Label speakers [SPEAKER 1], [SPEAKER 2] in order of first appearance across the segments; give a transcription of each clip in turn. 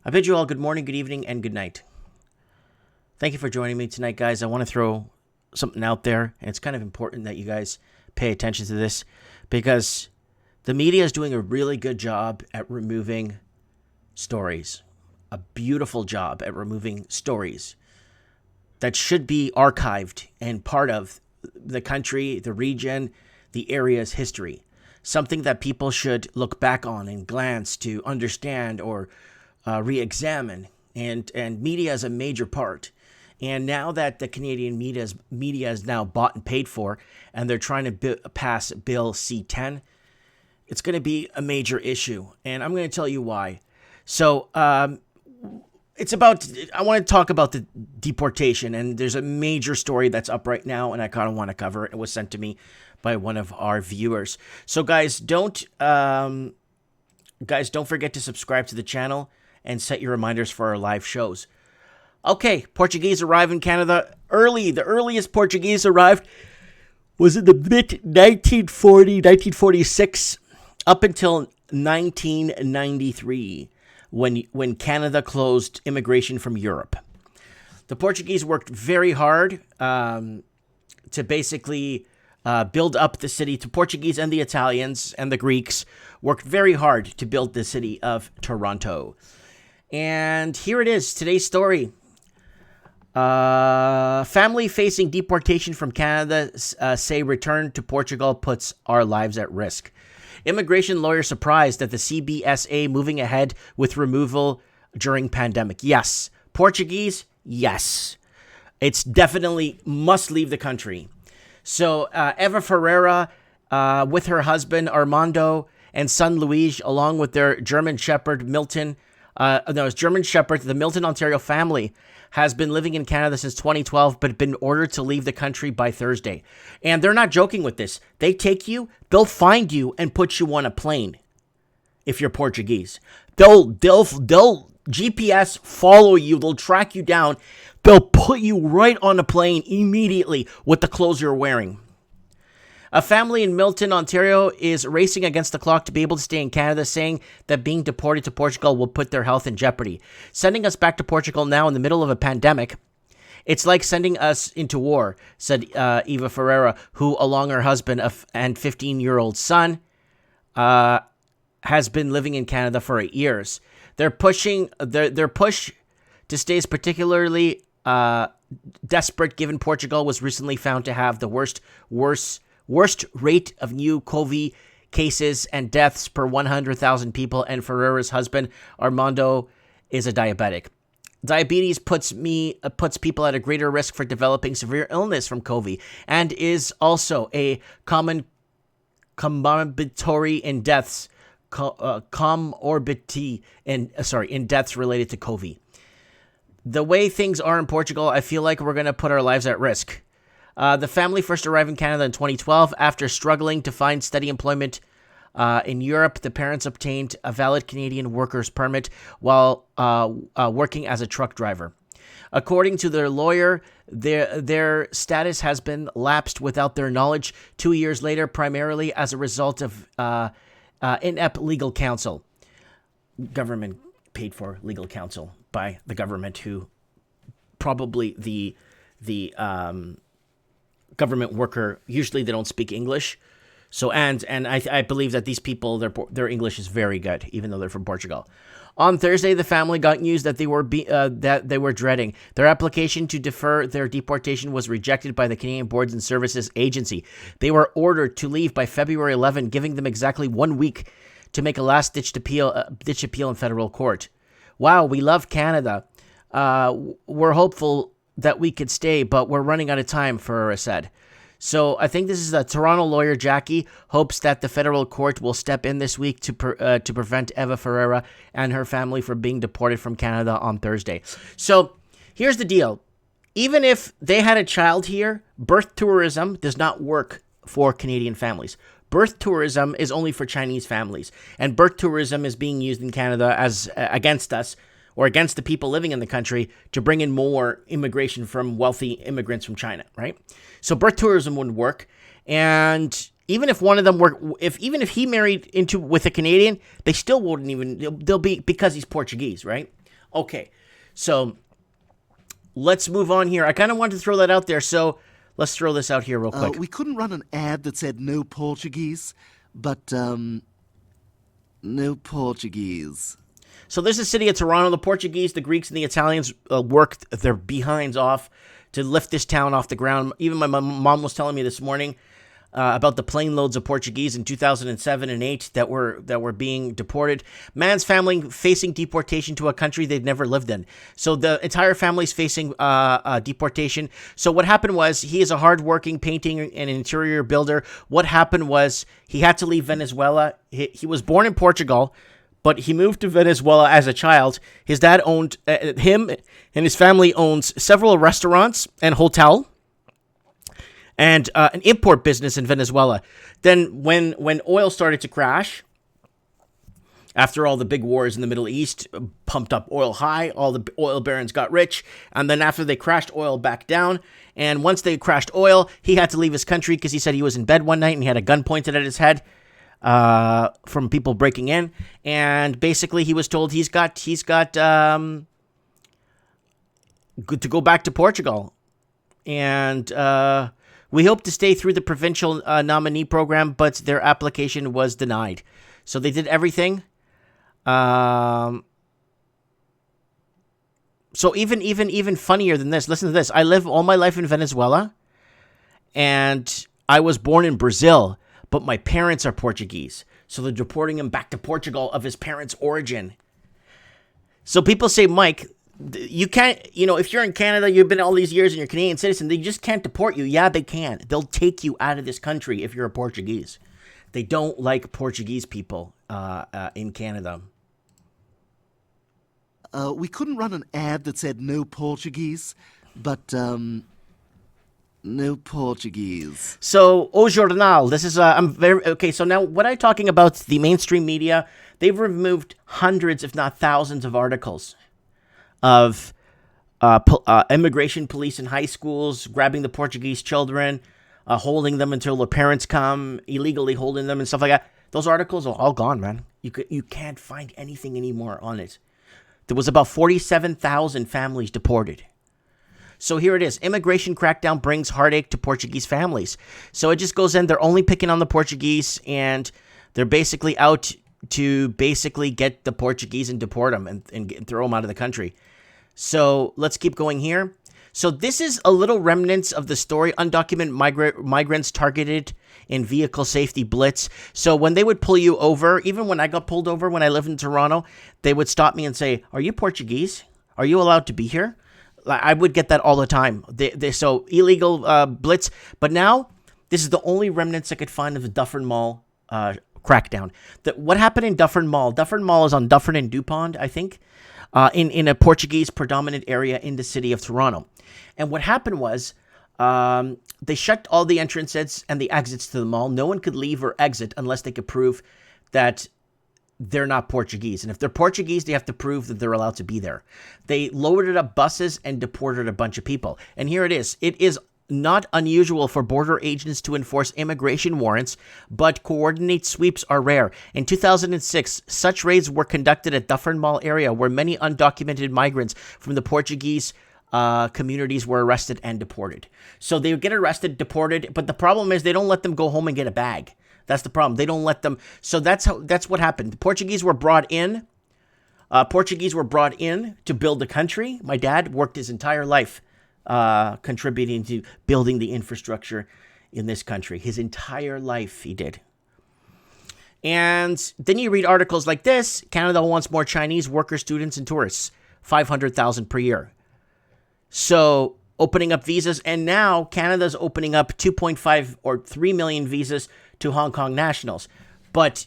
[SPEAKER 1] I bid you all good morning, good evening, and good night. Thank you for joining me tonight, guys. I want to throw something out there, and it's kind of important that you guys pay attention to this because the media is doing a really good job at removing stories, a beautiful job at removing stories that should be archived and part of the country, the region, the area's history. Something that people should look back on and glance to understand or re-examine, and media is a major part. And now that the Canadian media is now bought and paid for, and they're trying to pass Bill C-10, it's going to be a major issue, and I'm going to tell you why. So I want to talk about the deportation, and there's a major story that's up right now, and I kind of want to cover it. It was sent to me by one of our viewers. So guys, don't forget to subscribe to the channel and set your reminders for our live shows. Okay, Portuguese arrived in Canada early. The earliest Portuguese arrived was in the mid-1946, up until 1993, when Canada closed immigration from Europe. The Portuguese worked very hard to basically build up the city. The Portuguese and the Italians and the Greeks worked very hard to build the city of Toronto. And here it is, today's story. Family facing deportation from Canada say return to Portugal puts our lives at risk. Immigration lawyers surprised at the CBSA moving ahead with removal during pandemic. Yes. Portuguese? Yes. It's definitely must leave the country. So Eva Ferreira with her husband Armando and son Luigi, along with their German Shepherd Milton, the Milton, Ontario family has been living in Canada since 2012, but been ordered to leave the country by Thursday. And they're not joking with this. They take you, they'll find you and put you on a plane if you're Portuguese. They'll GPS follow you, they'll track you down, they'll put you right on a plane immediately with the clothes you're wearing. A family in Milton, Ontario is racing against the clock to be able to stay in Canada, saying that being deported to Portugal will put their health in jeopardy. Sending us back to Portugal now in the middle of a pandemic, it's like sending us into war, said Eva Ferreira, who, along her husband and 15-year-old son, has been living in Canada for 8 years. Their push to stay is particularly desperate, given Portugal was recently found to have the worst rate of new COVID cases and deaths per 100,000 people, and Ferreira's husband, Armando, is a diabetic. Diabetes puts people at a greater risk for developing severe illness from COVID and is also a common comorbidity in deaths, in deaths related to COVID. The way things are in Portugal, I feel like we're going to put our lives at risk. The family first arrived in Canada in 2012 after struggling to find steady employment in Europe. The parents obtained a valid Canadian worker's permit while working as a truck driver. According to their lawyer, their status has been lapsed without their knowledge 2 years later, primarily as a result of inept legal counsel. Government paid for legal counsel by the government, who probably the government worker, usually they don't speak English. So and I believe that these people, their English is very good, even though they're from Portugal. On Thursday, the family got news that they were dreading. Their application to defer their deportation was rejected by the Canadian Boards and Services Agency. They were ordered to leave by February 11, giving them exactly 1 week to make a last-ditch appeal in federal court. Wow, we love Canada. We're hopeful that we could stay, but we're running out of time, Ferreira said. So I think this is a Toronto lawyer, Jackie, hopes that the federal court will step in this week to prevent Eva Ferreira and her family from being deported from Canada on Thursday. So here's the deal. Even if they had a child here, birth tourism does not work for Canadian families. Birth tourism is only for Chinese families, and birth tourism is being used in Canada as against us, or against the people living in the country, to bring in more immigration from wealthy immigrants from China, right? So birth tourism wouldn't work. And even if one of them even if he married with a Canadian, they still wouldn't even, they'll be, because he's Portuguese, right? Okay, so let's move on here. I kind of wanted to throw that out there, so let's throw this out here real quick.
[SPEAKER 2] We couldn't run an ad that said no Portuguese, but, no Portuguese.
[SPEAKER 1] So this is the city of Toronto. The Portuguese, the Greeks, and the Italians worked their behinds off to lift this town off the ground. Even my mom was telling me this morning about the plane loads of Portuguese in 2007 and 8 that were being deported. Man's family facing deportation to a country they've never lived in. So the entire family's facing deportation. So what happened was, he is a hardworking painting and interior builder. What happened was, he had to leave Venezuela. He was born in Portugal, but he moved to Venezuela as a child. His dad owned, him and his family owns several restaurants and hotel, and an import business in Venezuela. Then when oil started to crash, after all the big wars in the Middle East pumped up oil high, all the oil barons got rich, and then after they crashed oil back down, and once they crashed oil, he had to leave his country because he said he was in bed one night and he had a gun pointed at his head from people breaking in, and basically he was told he's got good to go back to Portugal, and we hope to stay through the provincial nominee program, but their application was denied. So they did everything. So even funnier than this, listen to this. I lived all my life in Venezuela, and I was born in Brazil, but my parents are Portuguese. So they're deporting him back to Portugal of his parents' origin. So people say, Mike, you can't, if you're in Canada, you've been all these years and you're a Canadian citizen, they just can't deport you. Yeah, they can. They'll take you out of this country if you're a Portuguese. They don't like Portuguese people in Canada.
[SPEAKER 2] We couldn't run an ad that said no Portuguese, but, no Portuguese.
[SPEAKER 1] So, O Jornal, this is, okay, so now what I'm talking about, the mainstream media, they've removed hundreds, if not thousands of articles of immigration police in high schools, grabbing the Portuguese children, holding them until their parents come, illegally holding them and stuff like that. Those articles are all gone, man. You can't find anything anymore on it. There was about 47,000 families deported. So here it is. Immigration crackdown brings heartache to Portuguese families. So it just goes in. They're only picking on the Portuguese, and they're basically out to basically get the Portuguese and deport them and throw them out of the country. So let's keep going here. So this is a little remnants of the story. Undocumented migrants targeted in vehicle safety blitz. So when they would pull you over, even when I got pulled over when I lived in Toronto, they would stop me and say, "Are you Portuguese? Are you allowed to be here?" I would get that all the time. So illegal blitz. But now this is the only remnants I could find of the Dufferin Mall crackdown. What happened in Dufferin Mall? Dufferin Mall is on Dufferin and Dupont, I think, in a Portuguese predominant area in the city of Toronto. And what happened was they shut all the entrances and the exits to the mall. No one could leave or exit unless they could prove that they're not Portuguese. And if they're Portuguese, they have to prove that they're allowed to be there. They loaded up buses and deported a bunch of people. And here it is. It is not unusual for border agents to enforce immigration warrants, but coordinate sweeps are rare. In 2006, such raids were conducted at Dufferin Mall area, where many undocumented migrants from the Portuguese communities were arrested and deported. So they would get arrested, deported, but the problem is they don't let them go home and get a bag. That's the problem. They don't let them. So that's what happened. The Portuguese were brought in. To build the country. My dad worked his entire life contributing to building the infrastructure in this country. His entire life he did. And then you read articles like this. Canada wants more Chinese workers, students, and tourists. 500,000 per year. So opening up visas. And now Canada's opening up 2.5 or 3 million visas to Hong Kong nationals. But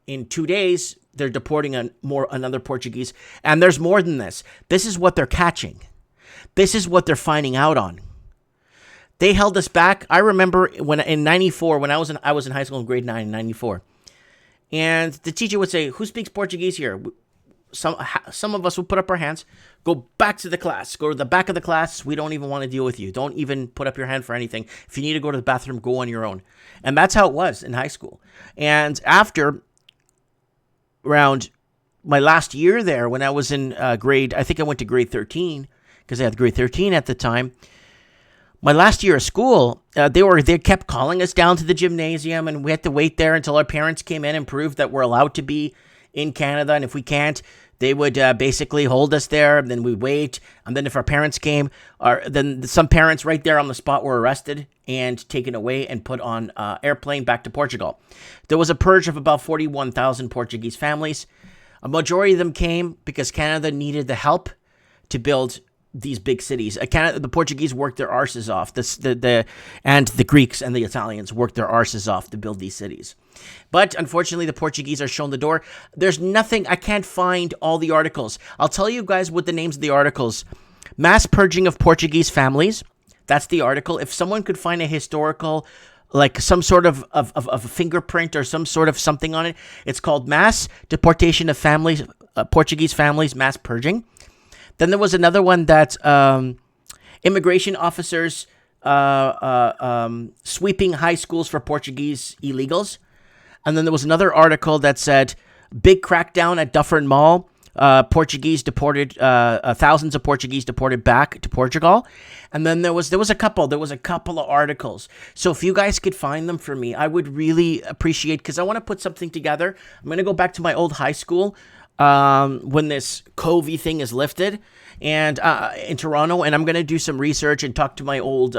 [SPEAKER 1] in 2 days, they're deporting another Portuguese. And there's more than this. This is what they're catching. This is what they're finding out on. They held us back. I remember when in 94, when I was in high school in grade 9 in 94. And the teacher would say, "Who speaks Portuguese here?" Some of us would put up our hands, go back to the class, go to the back of the class. We don't even want to deal with you. Don't even put up your hand for anything. If you need to go to the bathroom, go on your own. And that's how it was in high school. And after around my last year there, when I was in I think I went to grade 13 because I had grade 13 at the time. My last year of school, they kept calling us down to the gymnasium, and we had to wait there until our parents came in and proved that we're allowed to be in Canada. And if we can't, they would basically hold us there, and then we wait. And then if our parents came, then some parents right there on the spot were arrested and taken away and put on airplane back to Portugal. There was a purge of about 41,000 Portuguese families. A majority of them came because Canada needed the help to build these big cities. The Portuguese worked their arses off. And the Greeks and the Italians worked their arses off to build these cities. But unfortunately, the Portuguese are shown the door. There's nothing. I can't find all the articles. I'll tell you guys what the names of the articles. Mass purging of Portuguese families. That's the article. If someone could find a historical, like some sort of a fingerprint or some sort of something on it, it's called Mass Deportation of Families, Portuguese Families, Mass Purging. Then there was another one that immigration officers sweeping high schools for Portuguese illegals. And then there was another article that said, big crackdown at Dufferin Mall. Portuguese deported, thousands of Portuguese deported back to Portugal. And then there was a couple of articles. So if you guys could find them for me, I would really appreciate, because I want to put something together. I'm going to go back to my old high school when this COVID thing is lifted, and in Toronto, and I'm going to do some research and talk to my old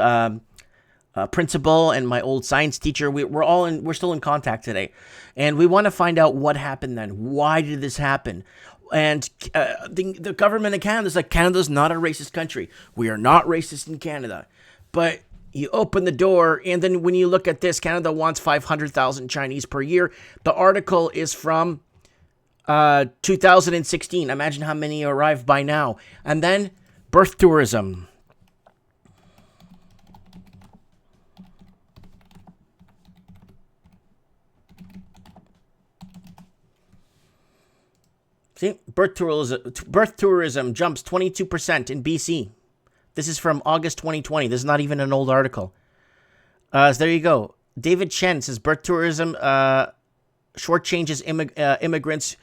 [SPEAKER 1] principal and my old science teacher. We're still in contact today, and we want to find out what happened then. Why did this happen? And the government of Canada is like, Canada's not a racist country. We are not racist in Canada, but you open the door, and then when you look at this, Canada wants 500,000 Chinese per year. The article is from 2016. Imagine how many arrived by now. And then birth tourism. See, birth tourism jumps 22% in BC. This is from August 2020. This is not even an old article. So there you go. David Chen says birth tourism shortchanges immigrants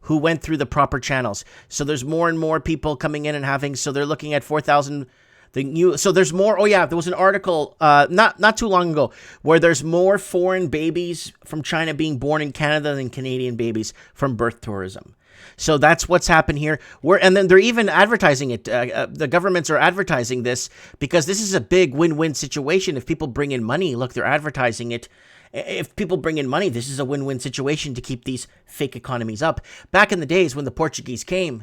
[SPEAKER 1] who went through the proper channels. So there's more and more people coming in and having, so they're looking at 4,000, so there's more. Oh yeah, there was an article not too long ago where there's more foreign babies from China being born in Canada than Canadian babies from birth tourism. So that's what's happened here. And then they're even advertising it. The governments are advertising this because this is a big win-win situation. If people bring in money, look, they're advertising it. If people bring in money, this is a win-win situation to keep these fake economies up. Back in the days when the Portuguese came,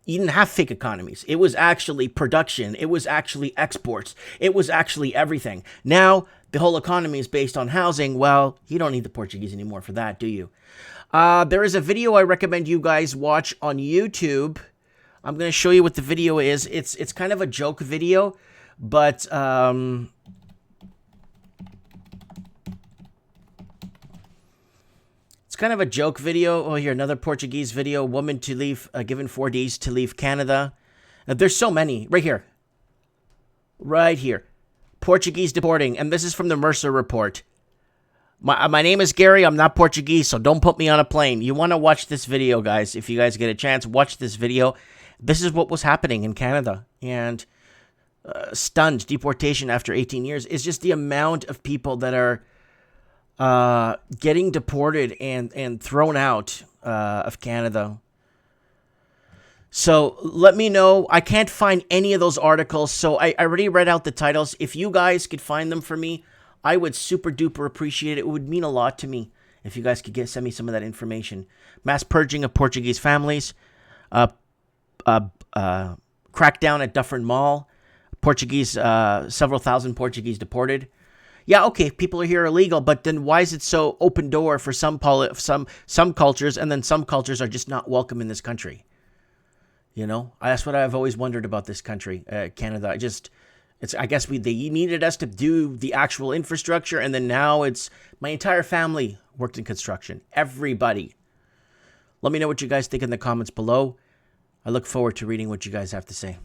[SPEAKER 1] you didn't have fake economies. It was actually production. It was actually exports. It was actually everything. Now, the whole economy is based on housing. Well, you don't need the Portuguese anymore for that, do you? There is a video I recommend you guys watch on YouTube. I'm going to show you what the video is. It's kind of a joke video, but it's kind of a joke video. Oh, here, another Portuguese video. Woman to leave, given 4 days to leave Canada. There's so many. Right here. Right here. Portuguese deporting. And this is from the Mercer Report. My name is Gary. I'm not Portuguese, so don't put me on a plane. You want to watch this video, guys. If you guys get a chance, watch this video. This is what was happening in Canada. And stunned deportation after 18 years is just the amount of people that are getting deported and thrown out of Canada. So let me know. I can't find any of those articles, so I already read out the titles. If you guys could find them for me, I would super duper appreciate it. It would mean a lot to me if you guys could send me some of that information. Mass purging of Portuguese families, crackdown at Dufferin Mall, Portuguese, several thousand Portuguese deported. Yeah, okay, people are here illegal, but then why is it so open door for some cultures, and then some cultures are just not welcome in this country? You know, that's what I've always wondered about this country, Canada. I guess they needed us to do the actual infrastructure, and then now it's my entire family worked in construction. Everybody. Let me know what you guys think in the comments below. I look forward to reading what you guys have to say.